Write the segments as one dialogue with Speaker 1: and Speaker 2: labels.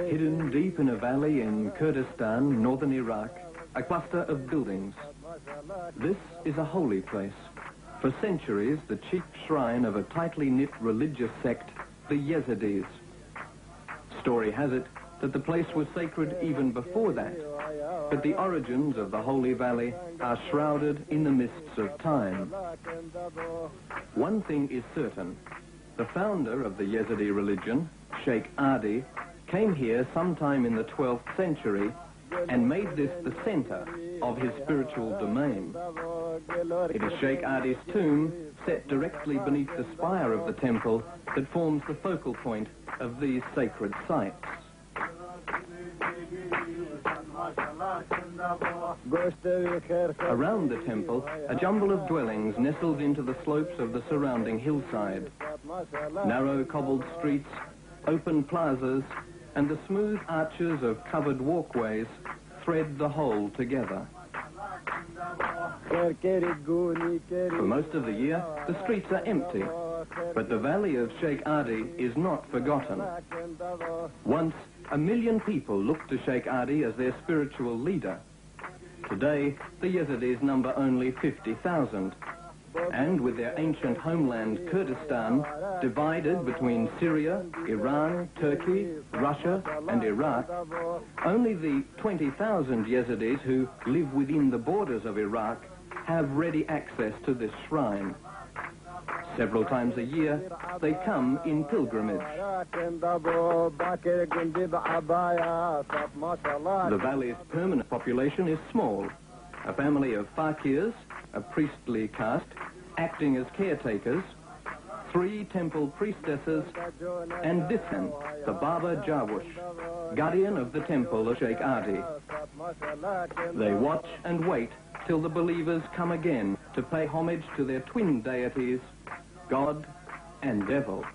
Speaker 1: Hidden deep in a valley in Kurdistan, northern Iraq, a cluster of buildings. This is a holy place. For centuries, the chief shrine of a tightly knit religious sect, the Yazidis. Story has it that the place was sacred even before that, but the origins of the Holy Valley are shrouded in the mists of time. One thing is certain. The founder of the Yazidi religion, Sheikh Adi, came here sometime in the 12th century and made this the center of his spiritual domain. It is Sheikh Adi's tomb, set directly beneath the spire of the temple, that forms the focal point of these sacred sites. Around the temple, a jumble of dwellings nestles into the slopes of the surrounding hillside. Narrow cobbled streets, open plazas, and the smooth arches of covered walkways thread the whole together. For most of the year, the streets are empty, but the valley of Sheikh Adi is not forgotten. Once, 1 million people looked to Sheikh Adi as their spiritual leader. Today, the Yazidis number only 50,000. And with their ancient homeland, Kurdistan, divided between Syria, Iran, Turkey, Russia, and Iraq, only the 20,000 Yazidis who live within the borders of Iraq have ready access to this shrine. Several times a year, they come in pilgrimage. The valley's permanent population is small. A family of fakirs, a priestly caste, acting as caretakers, 3 temple priestesses, and this man, the Baba Jawush, guardian of the temple of Sheikh Adi. They watch and wait till the believers come again to pay homage to their twin deities, God and Devil.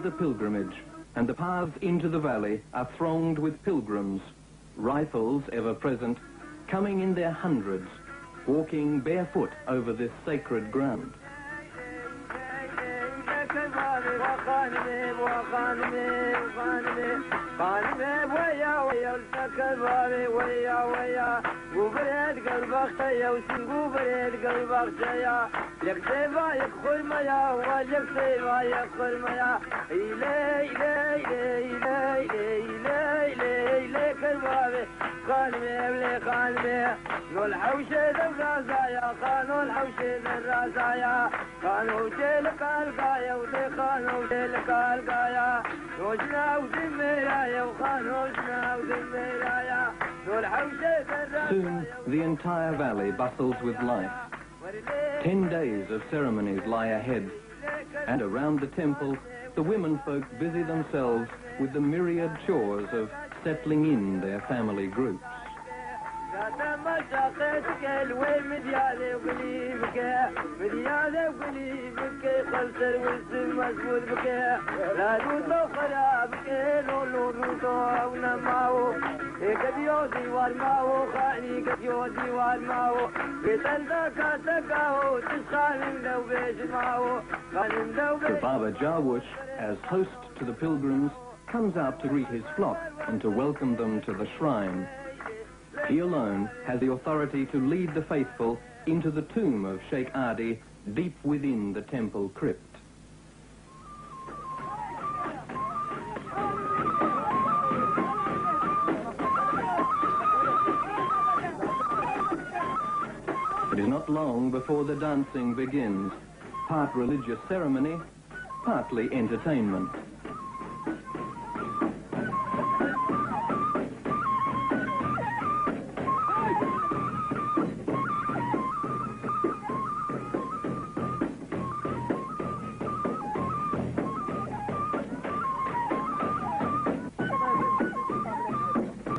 Speaker 1: The pilgrimage, and the paths into the valley are thronged with pilgrims, rifles ever present, coming in their hundreds, walking barefoot over this sacred ground. Soon, the entire valley bustles with life. 10 days of ceremonies lie ahead, and around the temple, the women folk busy themselves with the myriad chores of settling in their family groups. The Baba Jawush, as host to the pilgrims, comes out to greet his flock and to welcome them to the shrine. He alone has the authority to lead the faithful into the tomb of Sheikh Adi deep within the temple crypt. not long before the dancing begins, part religious ceremony, partly entertainment.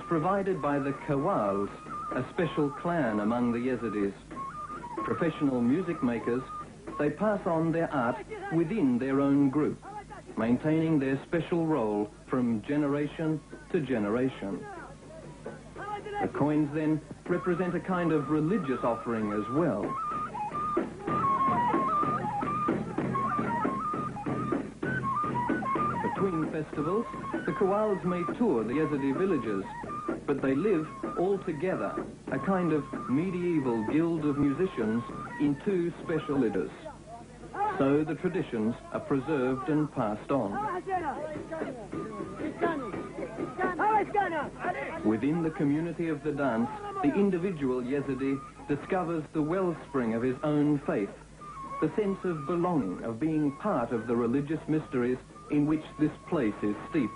Speaker 1: Provided by the Kawals, a special clan among the Yazidis. Professional music makers, they pass on their art within their own group, maintaining their special role from generation to generation. The coins then represent a kind of religious offering as well. Between festivals, the Kawals may tour the Yazidi villages, but they live all together, a kind of medieval guild of musicians in two special litters. So the traditions are preserved and passed on. Within the community of the dance, the individual Yazidi discovers the wellspring of his own faith, the sense of belonging, of being part of the religious mysteries in which this place is steeped.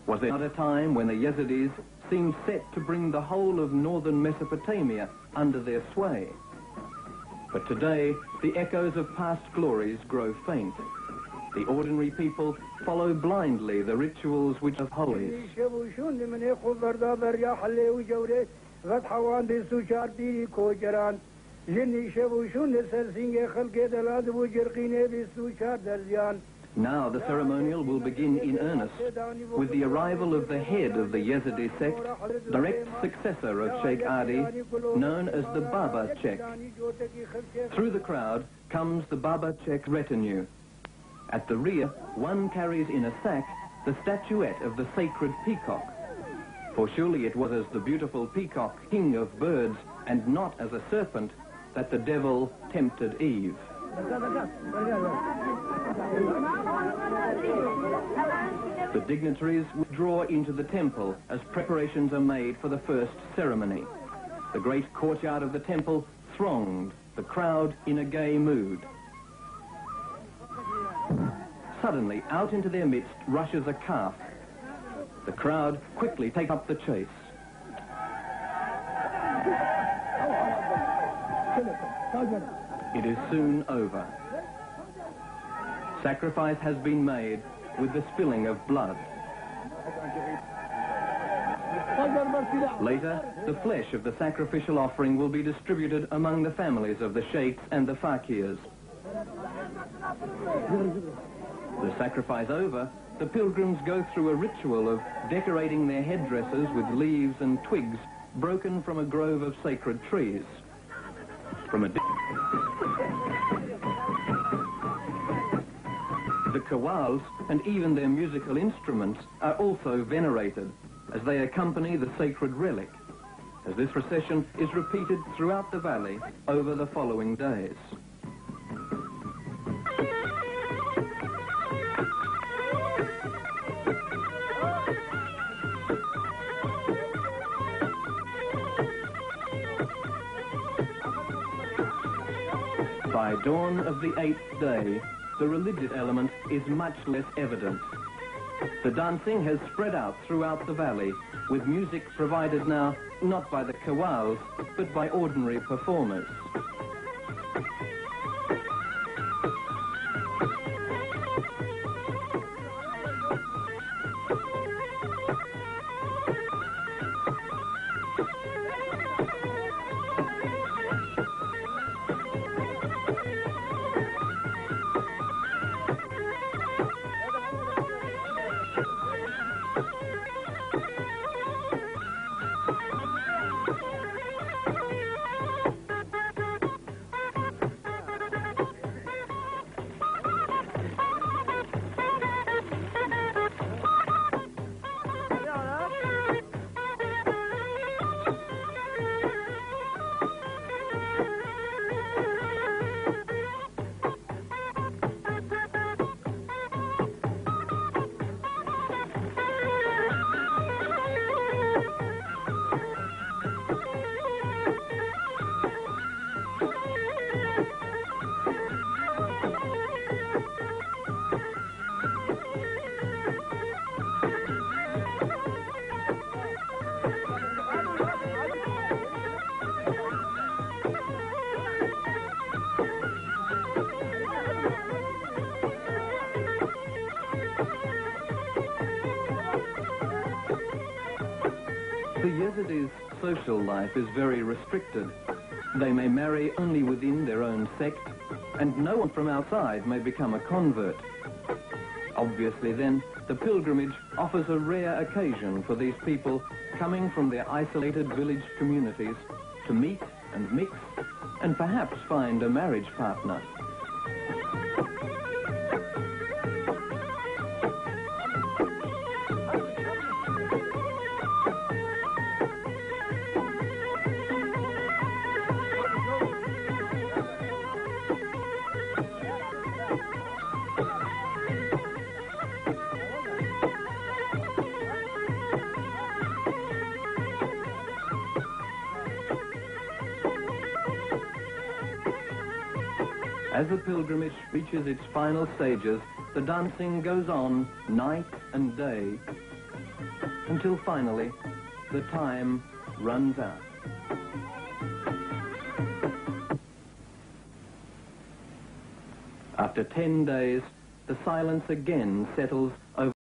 Speaker 1: Was there not a time when the Yazidis seemed set to bring the whole of northern Mesopotamia under their sway? But today, the echoes of past glories grow faint. The ordinary people follow blindly the rituals which are holy. Now the ceremonial will begin in earnest with the arrival of the head of the Yazidi sect, direct successor of Sheikh Adi, known as the Baba Chek. Through the crowd comes the Baba Chek retinue. At the rear, one carries in a sack the statuette of the sacred peacock. For surely it was as the beautiful peacock, king of birds, and not as a serpent, that the devil tempted Eve. The dignitaries withdraw into the temple as preparations are made for the first ceremony. The great courtyard of the temple thronged, the crowd in a gay mood. Suddenly, out into their midst rushes a calf. The crowd quickly take up the chase. It is soon over. Sacrifice has been made with the spilling of blood. Later, the flesh of the sacrificial offering will be distributed among the families of the sheikhs and the fakirs. The sacrifice over, the pilgrims go through a ritual of decorating their headdresses with leaves and twigs broken from a grove of sacred trees. The kawals and even their musical instruments are also venerated as they accompany the sacred relic, as this procession is repeated throughout the valley over the following days. By dawn of the 8th day, the religious element is much less evident. The dancing has spread out throughout the valley, with music provided now not by the kawals, but by ordinary performers. The Yazidis' social life is very restricted. They may marry only within their own sect, and no one from outside may become a convert. Obviously then, the pilgrimage offers a rare occasion for these people coming from their isolated village communities to meet and mix and perhaps find a marriage partner. As the pilgrimage reaches its final stages, the dancing goes on night and day until finally the time runs out. After 10 days, the silence again settles over